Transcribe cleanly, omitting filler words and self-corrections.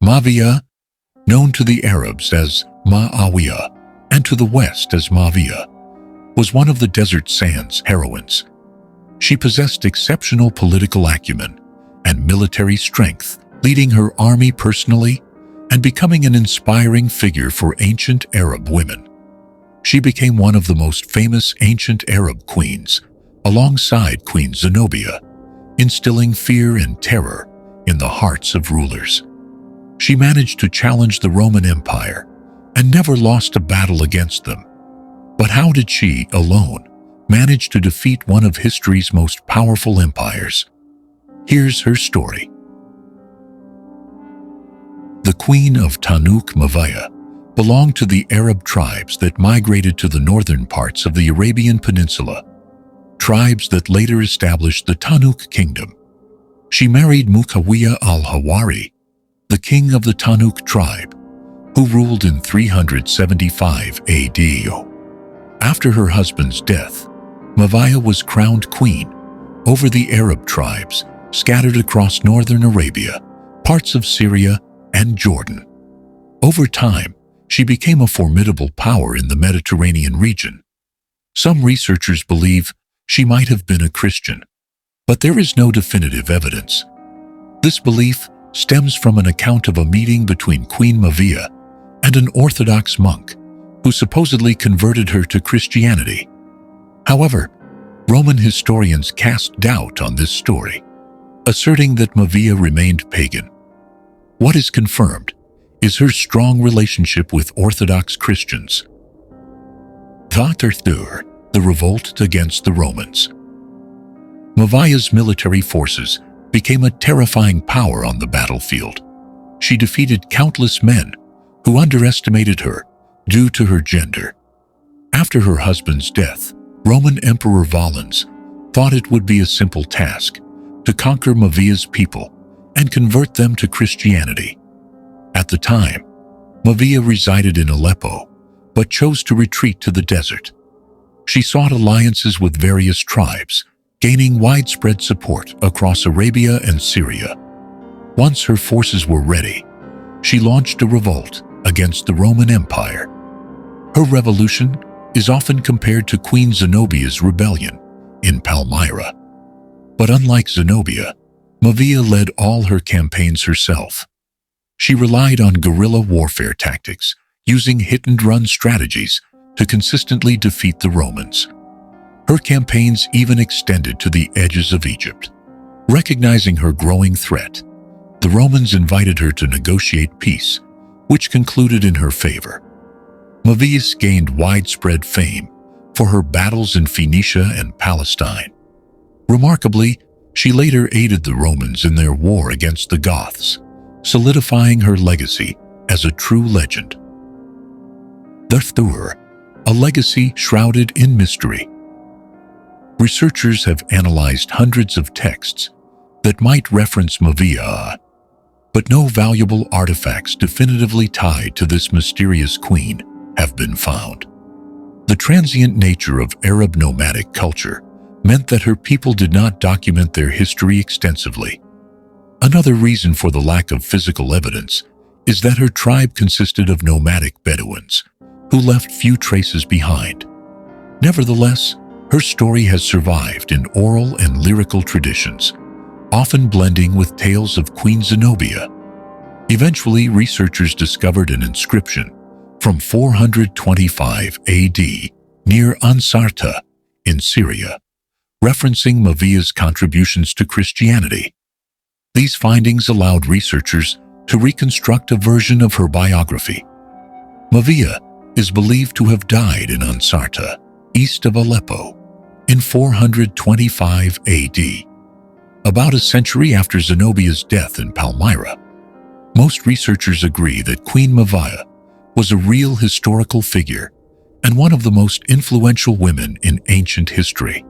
Mavia, known to the Arabs as Ma'awiya and to the West as Mavia, was one of the desert sands heroines. She possessed exceptional political acumen and military strength, leading her army personally and becoming an inspiring figure for ancient Arab women. She became one of the most famous ancient Arab queens, alongside Queen Zenobia, instilling fear and terror in the hearts of rulers. She managed to challenge the Roman Empire and never lost a battle against them. But how did she, alone, manage to defeat one of history's most powerful empires? Here's her story. The Queen of Queen Mavia belonged to the Arab tribes that migrated to the northern parts of the Arabian Peninsula, tribes that later established the Tanukh Kingdom. She married Muqawiyya al-Hawari, the king of the Tanukh tribe, who ruled in 375 AD. After her husband's death, Mavia was crowned queen over the Arab tribes scattered across northern Arabia, parts of Syria, and Jordan. Over time, she became a formidable power in the Mediterranean region. Some researchers believe she might have been a Christian, but there is no definitive evidence. This belief stems from an account of a meeting between Queen Mavia and an Orthodox monk who supposedly converted her to Christianity. However, Roman historians cast doubt on this story, asserting that Mavia remained pagan. What is confirmed is her strong relationship with Orthodox Christians. The revolt against the Romans. Mavia's military forces became a terrifying power on the battlefield. She defeated countless men who underestimated her due to her gender. After her husband's death, Roman Emperor Valens thought it would be a simple task to conquer Mavia's people and convert them to Christianity. At the time, Mavia resided in Aleppo, but chose to retreat to the desert. She sought alliances with various tribes, gaining widespread support across Arabia and Syria. Once her forces were ready, she launched a revolt against the Roman Empire. Her revolution is often compared to Queen Zenobia's rebellion in Palmyra. But unlike Zenobia, Mavia led all her campaigns herself. She relied on guerrilla warfare tactics, using hit-and-run strategies to consistently defeat the Romans. Her campaigns even extended to the edges of Egypt. Recognizing her growing threat, the Romans invited her to negotiate peace, which concluded in her favor. Mavia gained widespread fame for her battles in Phoenicia and Palestine. Remarkably, she later aided the Romans in their war against the Goths, solidifying her legacy as a true legend. A legacy shrouded in mystery. Researchers have analyzed hundreds of texts that might reference Mavia, but no valuable artifacts definitively tied to this mysterious queen have been found. The transient nature of Arab nomadic culture meant that her people did not document their history extensively. Another reason for the lack of physical evidence is that her tribe consisted of nomadic Bedouins who left few traces behind. Nevertheless, her story has survived in oral and lyrical traditions, often blending with tales of Queen Zenobia. Eventually, researchers discovered an inscription from 425 AD near Ansarta in Syria, referencing Mavia's contributions to Christianity. These findings allowed researchers to reconstruct a version of her biography. Mavia is believed to have died in Ansarta, east of Aleppo, in 425 AD, about a century after Zenobia's death in Palmyra. Most researchers agree that Queen Mavia was a real historical figure and one of the most influential women in ancient history.